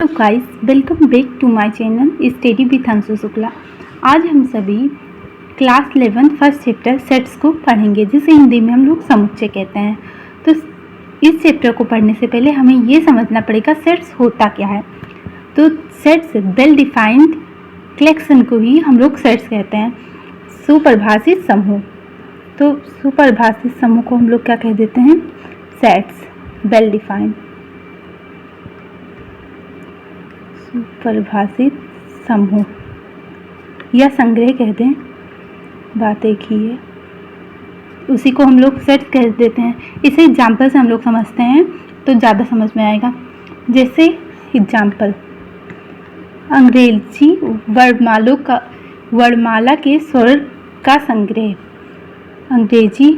Hello guys, welcome back to my channel study with Anshu Shukla. आज हम सभी क्लास 11 फर्स्ट चैप्टर सेट्स को पढ़ेंगे, जिसे हिंदी में हम लोग समुच्चय कहते हैं। तो इस चैप्टर को पढ़ने से पहले हमें ये समझना पड़ेगा सेट्स होता क्या है। तो सेट्स वेल डिफाइंड कलेक्शन को ही हम लोग सेट्स कहते हैं। सुपरिभाषित समूह, तो सुपरिभाषित समूह को हम लोग क्या कह देते हैं? Sets well defined. परिभाषित समूह या संग्रह कह दें, बात एक ही है, उसी को हम लोग सेट कह देते हैं। इसे एग्जाम्पल से हम लोग समझते हैं तो ज़्यादा समझ में आएगा। जैसे एग्जाम्पल, अंग्रेजी वर्णमाला के स्वर का संग्रह। अंग्रेजी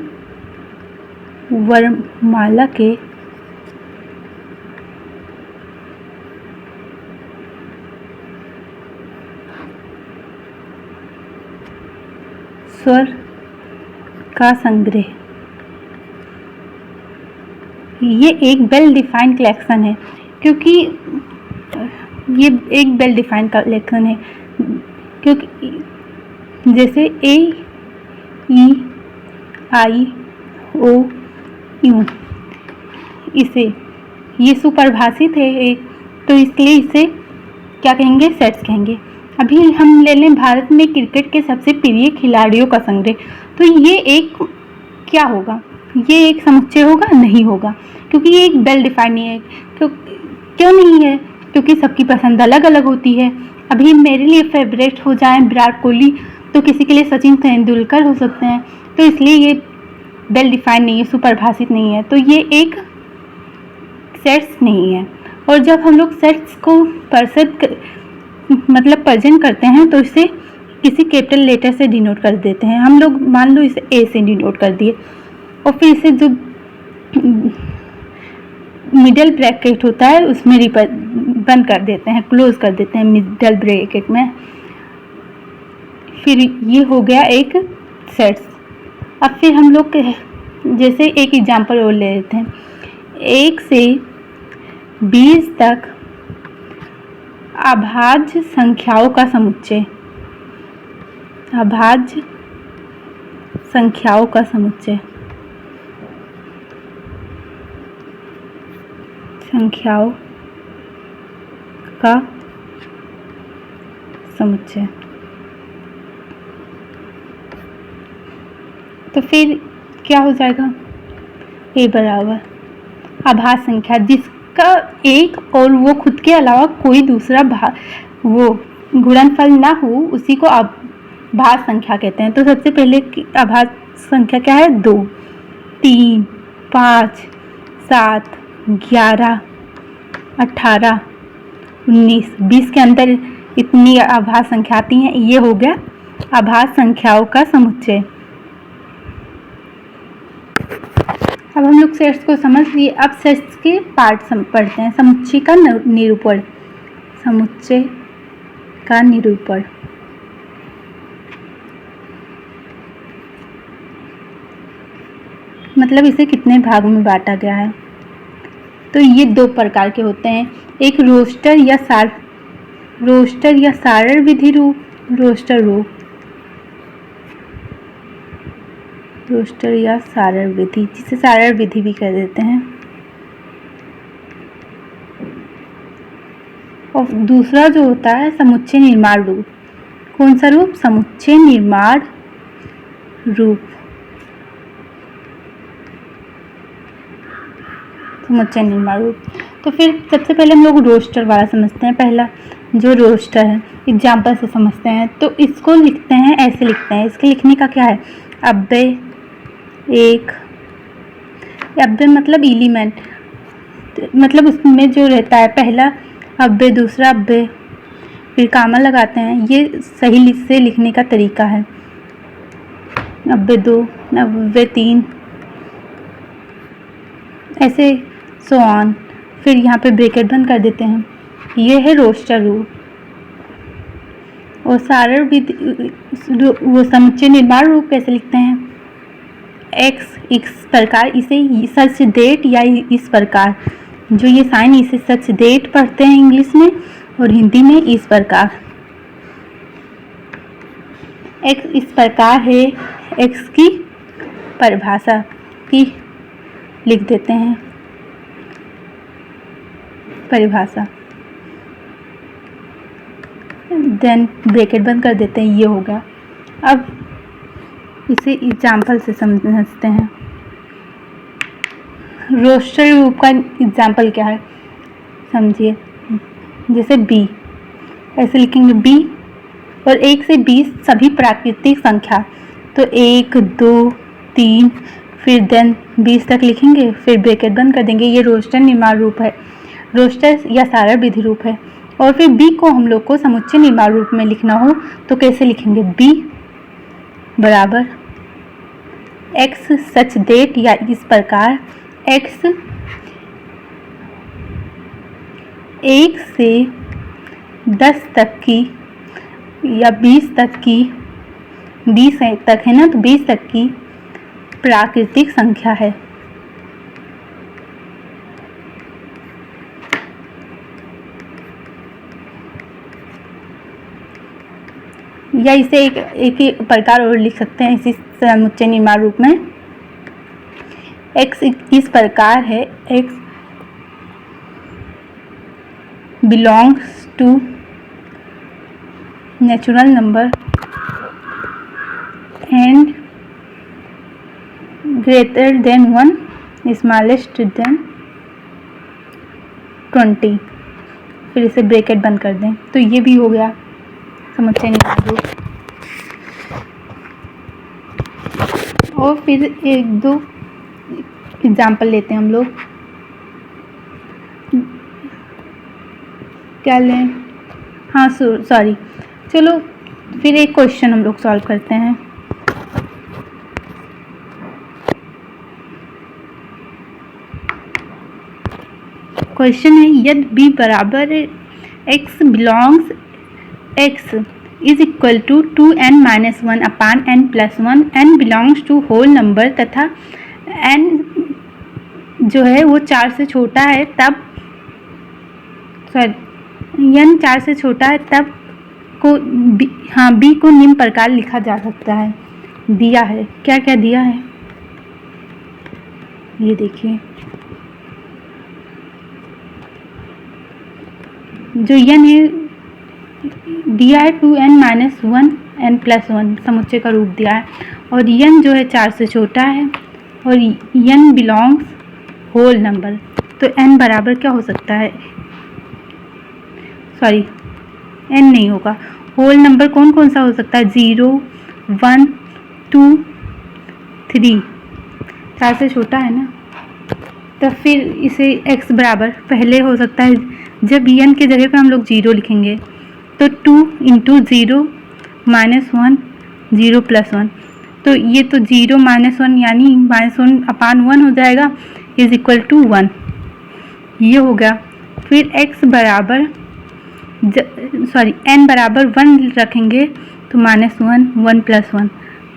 वर्णमाला के स्वर का संग्रह, ये एक वेल डिफाइंड कलेक्शन है, क्योंकि ये एक वेल डिफाइंड कलेक्शन है। क्योंकि जैसे ए, ई, आई, ओ, यू, इसे ये सुपरिभाषित है एक, तो इसलिए इसे क्या कहेंगे? सेट्स कहेंगे। अभी हम ले लें भारत में क्रिकेट के सबसे प्रिय खिलाड़ियों का संग्रह, तो ये एक क्या होगा? ये एक समुच्चय होगा? नहीं होगा, क्योंकि ये एक वेल डिफाइंड नहीं है। क्यों नहीं है? क्योंकि सबकी पसंद अलग अलग होती है। अभी मेरे लिए फेवरेट हो जाए विराट कोहली, तो किसी के लिए सचिन तेंदुलकर हो सकते हैं, तो इसलिए ये वेल डिफाइंड नहीं है, सुपरिभाषित नहीं है, तो ये एक सेट्स नहीं है। और जब हम लोग सेट्स को प्रेजेंट करते हैं तो इसे किसी कैपिटल लेटर से डिनोट कर देते हैं। हम लोग मान लो इसे ए से डिनोट कर दिए, और फिर इसे जो मिडल ब्रैकेट होता है उसमें बंद कर देते हैं, क्लोज कर देते हैं मिडल ब्रैकेट में। फिर ये हो गया एक सेट्स। अब फिर हम लोग जैसे एक एग्जांपल और ले लेते हैं, 1 से 20 तक अभाज्य संख्याओं का समुच्चय। अभाज्य संख्याओं का समुच्चय, संख्याओं का समुच्चय। तो फिर क्या हो जाएगा? ए बराबर अभाज्य संख्या जिसका एक और वो खुद के अलावा कोई दूसरा वो गुणनफल ना हो, उसी को अभाज्य संख्या कहते हैं। तो सबसे पहले अभाज्य संख्या क्या है? 2, 3, 5, 7, 11, 18, 19, 20 के अंदर इतनी अभाज्य संख्या आती हैं। ये हो गया अभाज्य संख्याओं का समुच्चय। अब हम लोग सेट्स को समझ लिए, अब सेट्स के पार्ट पढ़ते हैं। समुच्चय का निरूपण। समुच्चय का निरूपण, मतलब इसे कितने भागों में बांटा गया है। तो ये 2 प्रकार के होते हैं, एक रोस्टर या सारण विधि रूप, रोस्टर या सारण विधि, जिसे सारण विधि भी कह देते हैं। और दूसरा जो होता है समुच्चय निर्माण रूप। कौन सा रूप? समुच्चय निर्माण रूप। समुच्चय निर्माण रूप। तो फिर सबसे पहले हम लोग रोस्टर वाला समझते हैं। पहला जो रोस्टर है, एग्जाम्पल से समझते हैं। तो इसको लिखते हैं, ऐसे लिखते हैं। इसके लिखने का क्या है? अव्यय एक, अव्यय मतलब एलिमेंट, मतलब उसमें जो रहता है पहला अव्यय, दूसरा अव्यय, फिर कामा लगाते हैं। ये सही से लिखने का तरीका है। अव्यय 2, अव्यय 3, ऐसे सो ऑन। फिर यहाँ पे ब्रैकेट बंद कर देते हैं। ये है रोस्टर रूप। और सारण विधि, वो समुच्चय निर्माण रूप कैसे लिखते हैं? एक्स इस प्रकार, इसे सच डेट या इस प्रकार, जो ये साइन इसे सच डेट पढ़ते हैं इंग्लिश में और हिंदी में इस प्रकार। एक्स इस प्रकार है, एक्स की परिभाषा की लिख देते हैं, परिभाषा, देन ब्रैकेट बंद कर देते हैं, ये होगा। अब इसे एग्जाम्पल से समझते हैं। रोस्टर रूप का एग्जाम्पल क्या है समझिए। जैसे बी, ऐसे लिखेंगे बी और 1 से 20 सभी प्राकृतिक संख्या, तो 1 2 3 फिर देन 20 तक लिखेंगे, फिर ब्रैकेट बंद कर देंगे। ये रोस्टर निर्माण रूप है, रोस्टर या सारण विधि रूप है। और फिर बी को हम लोग को समुच्चय निर्माण रूप में लिखना हो तो कैसे लिखेंगे, बी बराबर एक्स सच डेट या इस प्रकार, एक्स 1 से 10 तक की या 20 तक की, 20 तक है ना, तो 20 तक की प्राकृतिक संख्या है। या इसे एक प्रकार और लिख सकते हैं इसी समुच्चय निर्माण रूप में। x इस प्रकार है, x belongs to natural number and greater than 1, smallest than 20। फिर इसे ब्रैकेट बंद कर दें, तो ये भी हो गया समुच्चय निर्माण रूप। और फिर 1-2 एग्जाम्पल लेते हैं हम लोग। क्या लें, हाँ सॉरी, चलो फिर एक क्वेश्चन हम लोग सॉल्व करते हैं। क्वेश्चन है, यदि b बराबर x belongs x is equal to 2n-1 upon n+1, n belongs to whole number तथा n जो है वो 4 से छोटा है, तब n 4 से छोटा है तब को b को निम्न प्रकार लिखा जा सकता है। दिया है, क्या क्या दिया है ये देखिए। जो n है दिया है 2n-1 n+1 समुच्चय का रूप दिया है, और n जो है 4 से छोटा है और n बिलोंग्स होल नंबर, तो n बराबर क्या हो सकता है, सॉरी n नहीं होगा, होल नंबर कौन कौन सा हो सकता है, 0 1 2 3, 4 से छोटा है ना। तो फिर इसे x बराबर पहले हो सकता है, जब n के जगह पे हम लोग 0 लिखेंगे तो 2 × 0 -1 0 + 1, तो ये तो 0 -1 यानी -1/1 हो जाएगा, इज इक्वल टू 1, ये हो गया। फिर x बराबर n बराबर 1 रखेंगे तो -1 1 + 1,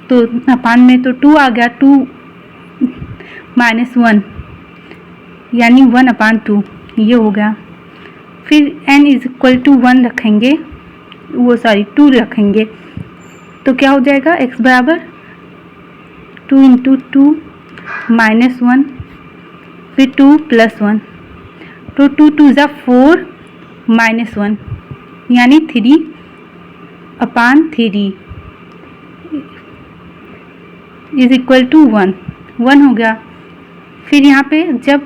तो अपान में तो 2 आ गया, 2 -1 यानी 1/2, ये हो गया। फिर n इज इक्वल टू 1 रखेंगे, 2 रखेंगे, तो क्या हो जाएगा, x बराबर 2 × 2 -1 फिर 2 + 1, तो 2 2 = 4 -1 यानी 3/3 इज इक्वल टू 1 हो गया। फिर यहाँ पे जब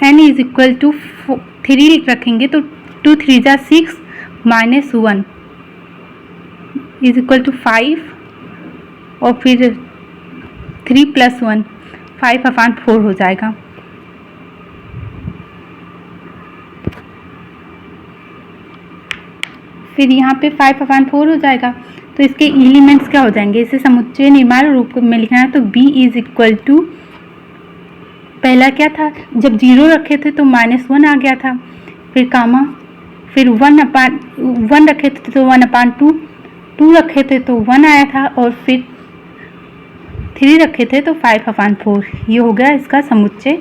n इज इक्वल टू 3 रखेंगे तो 2 3 = 6 -1 इज इक्वल टू 5, और फिर 3 + 1 5/4 हो जाएगा। फिर यहाँ पे 5/4 हो जाएगा, तो इसके एलिमेंट्स क्या हो जाएंगे, इसे समुच्चय निर्माण रूप में लिखना है तो b इज इक्वल टू, पहला क्या था, जब 0 रखे थे तो -1 आ गया था, फिर कामा, फिर 1 रखे थे तो 1/2, 2 रखे थे तो 1 आया था, और फिर 3 रखे थे तो 5/4, ये हो गया इसका समुच्चय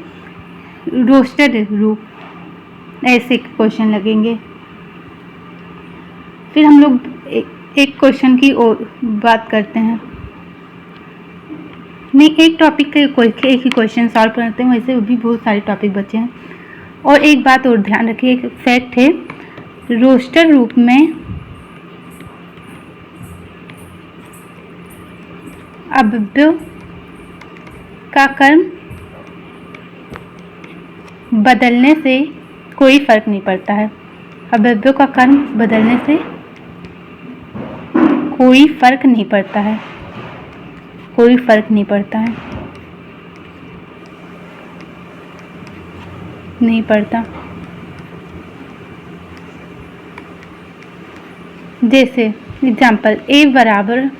रोस्टेड रूप, ऐसे क्वेश्चन लगेंगे। फिर हम लोग एक क्वेश्चन की और बात करते हैं। नहीं, एक टॉपिक के एक ही क्वेश्चन सॉल्व करते हैं, वैसे भी बहुत सारे टॉपिक बचे हैं। और एक बात और ध्यान रखिए, एक फैक्ट है, रोस्टर रूप में अवयव का क्रम बदलने से कोई फर्क नहीं पड़ता है। अवयव का क्रम बदलने से कोई फर्क नहीं पड़ता है, कोई फर्क नहीं पड़ता है, नहीं पड़ता। जैसे एग्जाम्पल, ए बराबर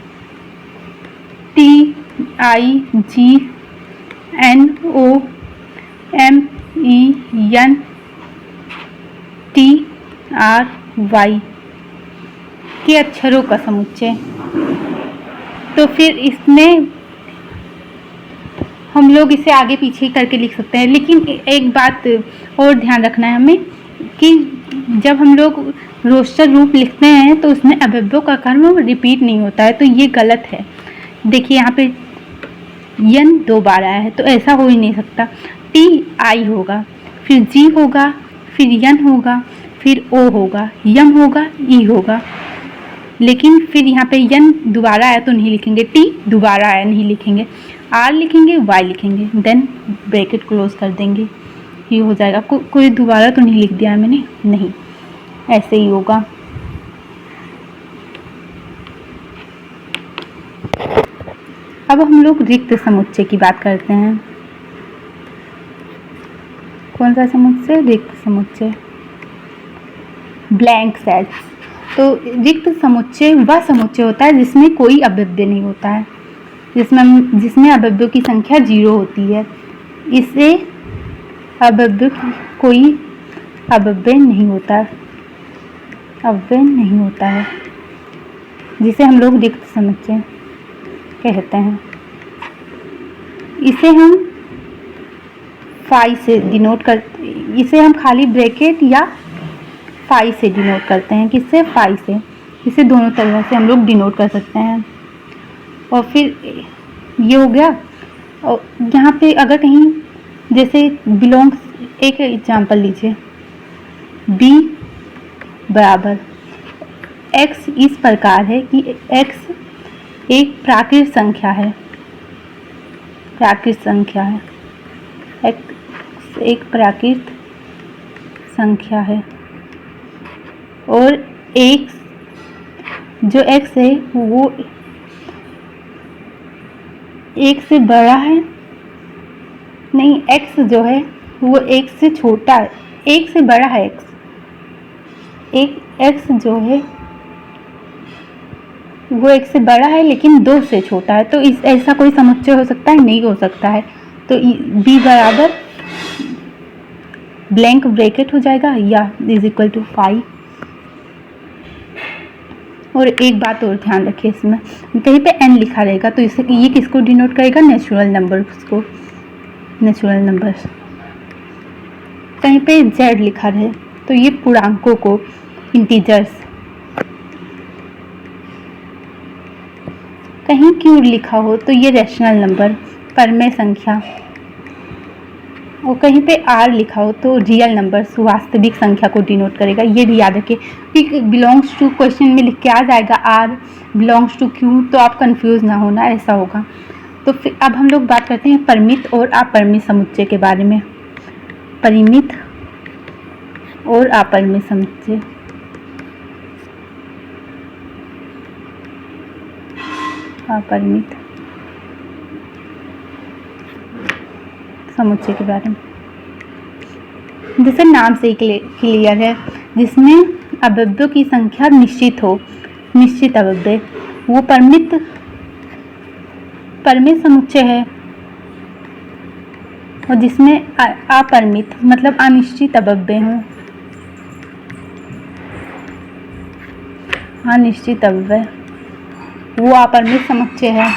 TIGNOMENTRY के अक्षरों का समुच्चय। तो फिर इसमें हम लोग इसे आगे पीछे करके लिख सकते हैं, लेकिन एक बात और ध्यान रखना है हमें कि जब हम लोग रोस्टर रूप लिखते हैं तो उसमें अवयवों का क्रम रिपीट नहीं होता है, तो ये गलत है। देखिए यहाँ पे यन 2 बार आया है, तो ऐसा हो ही नहीं सकता। TI होगा, फिर G होगा, फिर यन होगा, फिर O होगा, यम होगा, ई होगा। लेकिन फिर यहाँ पे यन दोबारा आया तो नहीं लिखेंगे, टी दोबारा आया नहीं लिखेंगे, आर लिखेंगे, वाई लिखेंगे, देन ब्रैकेट क्लोज कर देंगे, ये हो जाएगा। कोई दोबारा तो नहीं लिख दिया है मैंने, नहीं, ऐसे ही होगा। अब हम लोग रिक्त समुच्चय की बात करते हैं। कौन सा समुच्चय? रिक्त समुच्चय, ब्लैंक सेल्स। तो रिक्त समुच्चय वह समुच्चय होता है जिसमें कोई अवयव नहीं होता है, जिसमें अवयवों की संख्या 0 होती है। इसे कोई अवयव नहीं होता, अवयव नहीं होता है, जिसे हम लोग रिक्त समुच्चय कहते हैं। इसे हम फाई से डिनोट करते, इसे हम खाली ब्रैकेट या फाई से डिनोट करते हैं। किससे? फाई से। इसे दोनों तरह से हम लोग डिनोट कर सकते हैं। और फिर ये हो गया। और यहाँ पे अगर कहीं जैसे बिलोंग्स, एक एग्जांपल लीजिए, b बराबर x इस प्रकार है कि x एक प्राकृत संख्या है, प्राकृत संख्या है, x एक प्राकृत संख्या है, और x जो x है वो 1 से बड़ा है, नहीं, x जो है वो 1 से छोटा है, 1 से बड़ा है x जो है वो 1 से बड़ा है लेकिन 2 से छोटा है। तो इस ऐसा कोई समुच्चय हो सकता है? नहीं हो सकता है। तो b बराबर ब्लैंक ब्रैकेट हो जाएगा या इज इक्वल टू 5। और एक बात और ध्यान रखिए, इसमें कहीं पे n लिखा रहेगा तो इसे ये किसको डिनोट करेगा? नेचुरल नंबर्स को, नेचुरल नंबर्स। कहीं पे z लिखा रहे तो ये पूर्णांकों को, इंटीजर्स। कहीं q लिखा हो तो ये रैशनल नंबर, परमेय संख्या। और कहीं पे r लिखा हो तो रियल नंबर्स, वास्तविक संख्या को डिनोट करेगा। ये भी याद रखिए कि बिलोंग्स टू क्वेश्चन में लिख के आ जाएगा r बिलोंग्स टू q, तो आप कंफ्यूज ना होना, ऐसा होगा। तो फिर अब हम लोग बात करते हैं परिमित और अपरिमित समुच्चय के बारे में। परिमित और अपरिमित समुच्चय। अपरिमित समुच्चय के बारे में, जैसे नाम से ही क्लियर है, जिसमें अवयवों की संख्या निश्चित हो, निश्चित अवयव, वो परिमित समुच्चय है। और जिसमें अपरिमित मतलब अनिश्चित अवयव हों, अनिश्चित अवयव, वो अपरिमित समुच्चय है।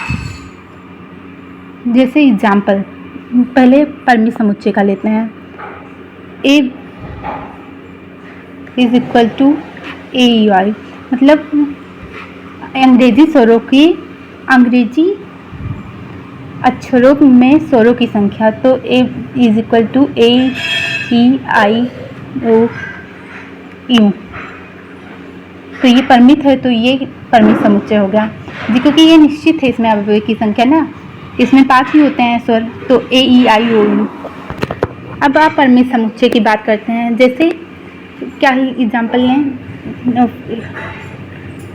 जैसे एग्जाम्पल, पहले परिमित समुच्चय का लेते हैं। A is equal to A E आई, मतलब अंग्रेजी स्वरों की, अंग्रेजी अक्षरों में स्वरों की संख्या। तो A is equal to A E I O U. तो ये परिमित है, तो ये परिमित समुच्चय हो गया जी, क्योंकि ये निश्चित है इसमें अवयव की संख्या ना, इसमें 5 ही होते हैं स्वर, तो ए ई आई ओ यू। अब आप परिमित समुच्चय की बात करते हैं, जैसे क्या ही एग्जाम्पल लें,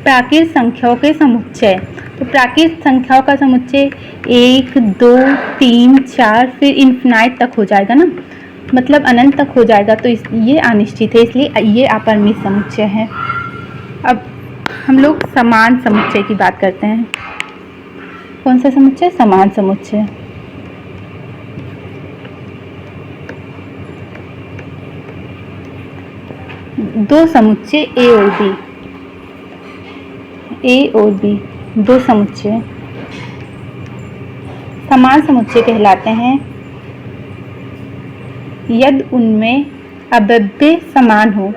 प्राकृत संख्याओं के समुच्चय। तो प्राकृत संख्याओं का समुच्चय 1 2 3 4 फिर इन्फिनाइट तक हो जाएगा ना, मतलब अनंत तक हो जाएगा, तो ये अनिश्चित है, इसलिए ये अपरिमित समुच्चय है। अब हम लोग समान समुच्चय की बात करते हैं। कौन सा समुच्चय? समान समुच्चय। दो समुच्चय ए और बी, ए और बी दो समुच्चय समान समुच्चय कहलाते हैं यदि उनमें अवयव समान हो,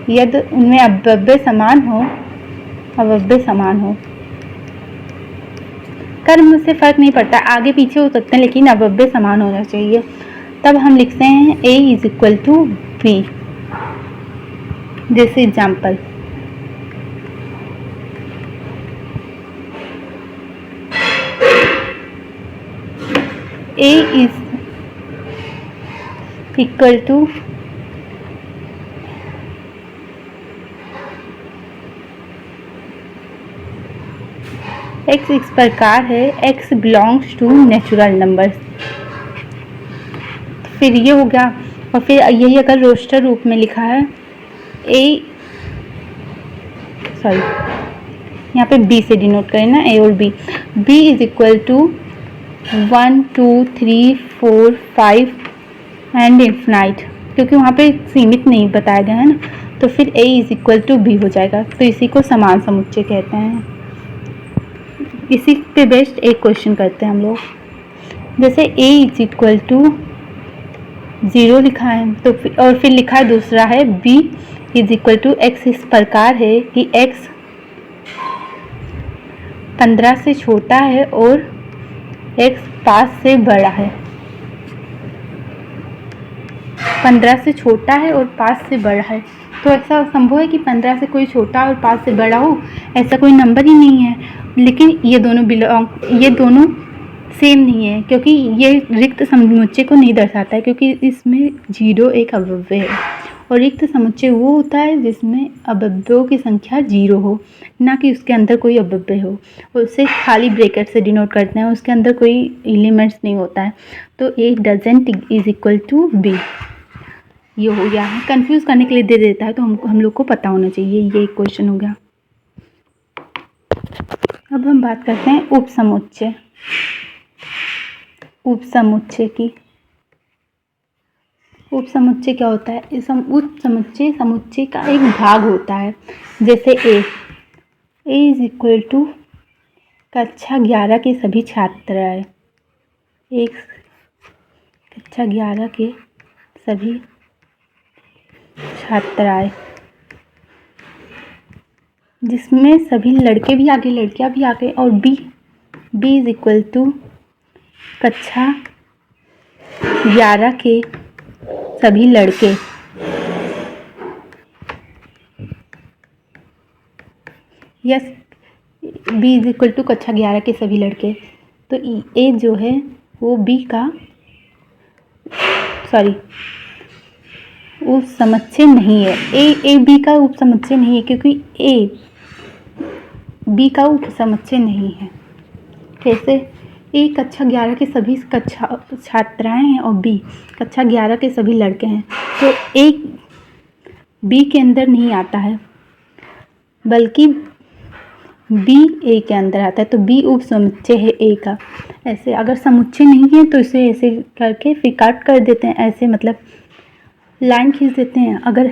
यदि उनमें अवयव समान हो, अवयव समान हो। कर्म से फर्क नहीं पड़ता, आगे पीछे हो सकते हैं, लेकिन अवयव समान होना चाहिए। तब हम लिखते हैं A is equal to B. जैसे example, A is equal to x इस प्रकार है, x belongs to natural numbers. फिर ये हो गया, और फिर यही अगर रोस्टर रूप में लिखा है यहाँ पे b से डिनोट करें ना, a और b। b is equal to 1 2 3 4 5 and infinite, क्योंकि वहाँ पे सीमित नहीं बताया गया है ना, तो फिर a is equal to b हो जाएगा। तो इसी को समान समुच्चय कहते हैं। इसी पे बेस्ड एक क्वेश्चन करते हैं हम लोग, जैसे a इज इक्वल टू 0 लिखा है, तो और फिर लिखा है दूसरा है b is equal to x इस प्रकार है कि x 15 से छोटा है और x 5 से बड़ा है। 15 से छोटा है और 5 से बड़ा है, तो ऐसा संभव है कि 15 से कोई छोटा और 5 से बड़ा हो? ऐसा कोई नंबर ही नहीं है। लेकिन ये दोनों सेम नहीं है, क्योंकि ये रिक्त समुच्चय को नहीं दर्शाता है, क्योंकि इसमें 0 एक अवयव है, और रिक्त समुच्चय वो होता है जिसमें अवयवों की संख्या 0 हो, ना कि उसके अंदर कोई अवयव हो। और उसे खाली ब्रैकेट से डिनोट करते हैं, उसके अंदर कोई एलिमेंट्स नहीं होता है। तो A doesn't is equal to B, ये हो गया है। कंफ्यूज करने के लिए दे देता है, तो हम लोग को पता होना चाहिए। ये एक क्वेश्चन हो गया। अब हम बात करते हैं उपसमुच्चय। उपसमुच्चय की, उपसमुच्चय क्या होता है? उपसमुच्चय समुच्चय का एक भाग होता है। जैसे ए इज इक्वल टू कक्षा 11 के सभी छात्राएं, एक कक्षा 11 के सभी छात्राएं, जिसमें सभी लड़के भी आगे लड़कियां भी आगे, और बी इज इक्वल टू कक्षा 11 के सभी लड़के, yes B is equal to कक्षा 11 के सभी लड़के। तो ए जो है वो बी का उपसमुच्चय नहीं है। ए बी का उपसमुच्चय नहीं है, क्योंकि ए बी का उपसमुच्चय नहीं है। कैसे? ए कक्षा 11 के सभी कक्षा छात्राएं हैं और बी कक्षा 11 के सभी लड़के हैं, तो ए बी के अंदर नहीं आता है, बल्कि बी ए के अंदर आता है। तो बी उपसमुच्चय है ए का। ऐसे अगर समुच्चय नहीं है तो इसे ऐसे करके फिर काट कर देते हैं, ऐसे मतलब लाइन खींच देते हैं। अगर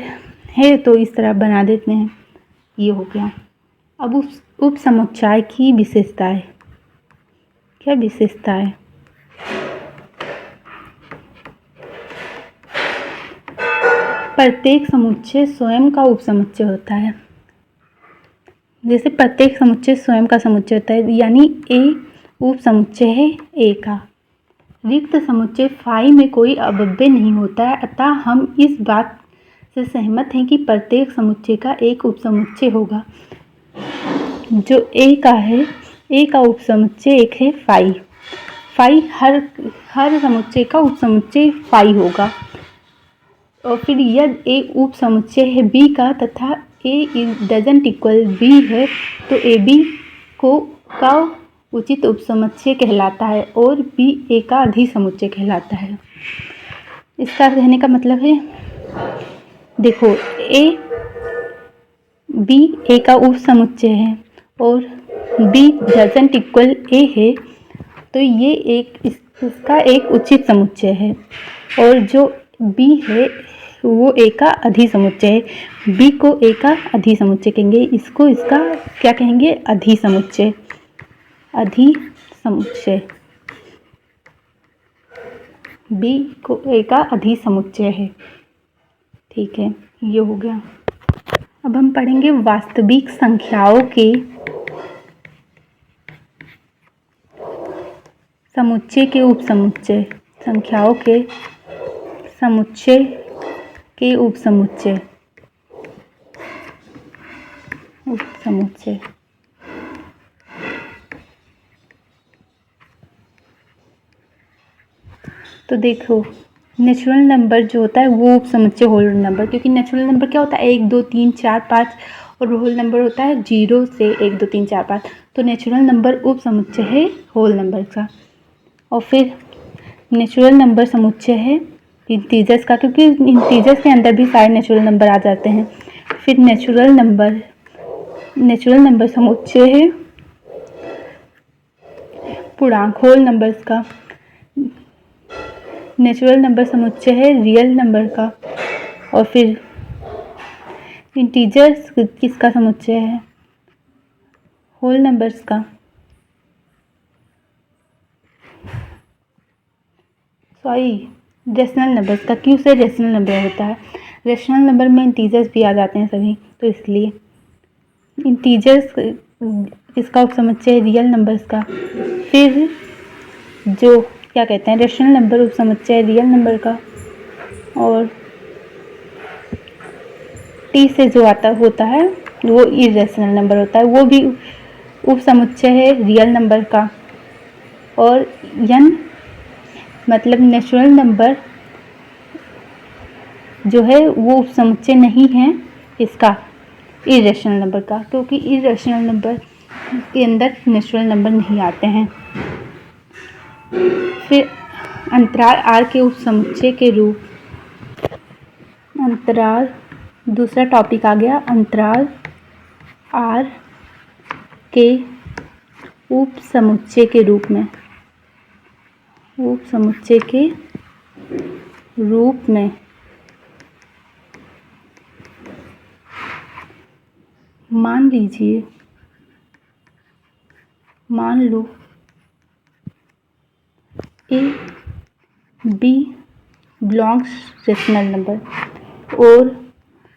है तो इस तरह बना देते हैं। ये हो गया। अब उपसमुच्चय की विशेषताएं, क्या विशेषता है? प्रत्येक समुच्चय स्वयं का उपसमुच्चय होता है। जैसे प्रत्येक समुच्चय स्वयं का समुच्चय होता है, यानी ए उपसमुच्चय है ए का। रिक्त समुच्चय फाई में कोई अवयव नहीं होता है, अतः हम इस बात से सहमत हैं कि प्रत्येक समुच्चय का एक उपसमुच्चय होगा। जो ए का है, ए का उपसमुच्चय एक है फाई। फाई हर समुच्चय का उपसमुच्चय फाई होगा। और फिर यदि ए उपसमुच्चय है बी का तथा ए डजंट इक्वल बी है, तो ए बी का उचित उपसमुच्चय कहलाता है और बी ए का अधिसमुच्चय कहलाता है। इसका कहने का मतलब है, देखो ए बी ए का उपसमुच्चय है और बी डजंट इक्वल ए है, तो ये इसका एक उचित समुच्चय है। और जो बी है वो ए का अधिसमुच्चय है। बी को ए का अधिसमुच्चय कहेंगे, इसको इसका क्या कहेंगे, अधिसमुच्चय। अधिसमुच्चय बी को ए का अधिसमुच्चय है। ठीक है, ये हो गया। अब हम पढ़ेंगे वास्तविक संख्याओं के समुच्चय के उपसमुच्चय। संख्याओं के समुच्चय के उपसमुच्चय। उपसमुच्चय तो देखो, नेचुरल नंबर जो होता है वो उपसमुच्चय होल नंबर, क्योंकि नेचुरल नंबर क्या होता है 1 2 3 4 5 और होल नंबर होता है 0 से 1 2 3 4 5। तो नेचुरल नंबर उपसमुच्चय है होल नंबर का। और फिर नेचुरल नंबर समुच्चय है इंटीजर्स का, क्योंकि इंटीजर्स के अंदर भी सारे नेचुरल नंबर आ जाते हैं। फिर नेचुरल नंबर समुच्चय है पूर्णांक होल नंबर्स का। नेचुरल नंबर समुच्चय है रियल नंबर का। और फिर इंटीजर्स किसका समुच्चय है, होल नंबर्स का। सॉरी, रेशनल नंबर्स का। क्यों से रेशनल नंबर होता है, रेशनल नंबर में इंटीजर्स भी आ जाते हैं सभी, तो इसलिए इंटीजर्स किसका उपसमुच्चय है, रियल नंबर्स का। फिर जो क्या कहते हैं, रेशनल नंबर उपसमुच्चय रियल नंबर का। और टी से जो होता है वो इरेशनल नंबर होता है, वो भी उपसमुच्चय है रियल नंबर का। और एन मतलब नेचुरल नंबर जो है वो उपसमुच्चय नहीं है इसका, इरेशनल नंबर का, क्योंकि इरेशनल नंबर के अंदर नेचुरल नंबर नहीं आते हैं। फिर अंतराल आर के उपसमुच्चय के रूप, अंतराल दूसरा टॉपिक आ गया, अंतराल आर के उपसमुच्चय के रूप में, उपसमुच्चय के रूप में मान लीजिए, मान लो A B belongs rational number और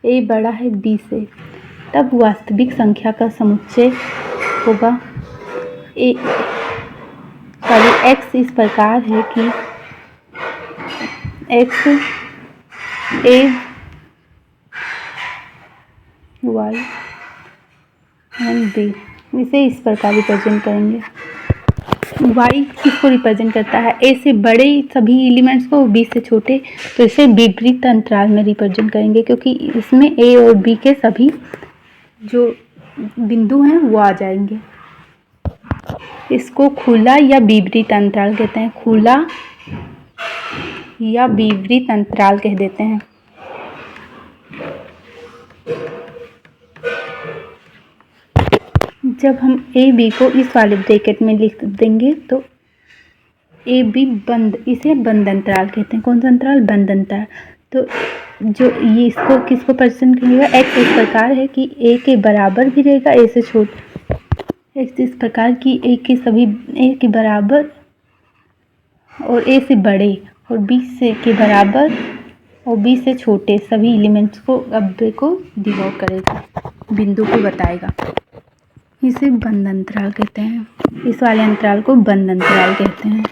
ए बड़ा है बी से, तब वास्तविक संख्या का समुच्चय होगा एक्स इस प्रकार है कि X A Y and B. इसे इस प्रकार रिप्रेजेंट करेंगे। वाई किसको रिप्रेजेंट करता है, ए से बड़े सभी एलिमेंट्स को, बी से छोटे, तो इसे विपरीत अंतराल में रिप्रेजेंट करेंगे, क्योंकि इसमें ए और बी के सभी जो बिंदु हैं वो आ जाएंगे। इसको खुला या विपरीत अंतराल कहते हैं, खुला या विपरीत अंतराल कह देते हैं। जब हम ए बी को इस वाले ब्रैकेट में लिख देंगे तो ए बी बंद, इसे बंद अंतराल कहते हैं। कौन सा अंतराल, बंद अंतराल। तो जो ये इसको किसको प्रेजेंट करेगा, एक्स इस प्रकार है कि ए के बराबर भी रहेगा, ए से छोटा, एक्स इस प्रकार की ए के सभी ए के बराबर और ए से बड़े और बी से के बराबर और बी से छोटे सभी एलिमेंट्स को अव्यय को डिनोट करेगा, बिंदु को बताएगा। इसे बंद अंतराल कहते हैं। इस वाले अंतराल को बंद अंतराल कहते हैं।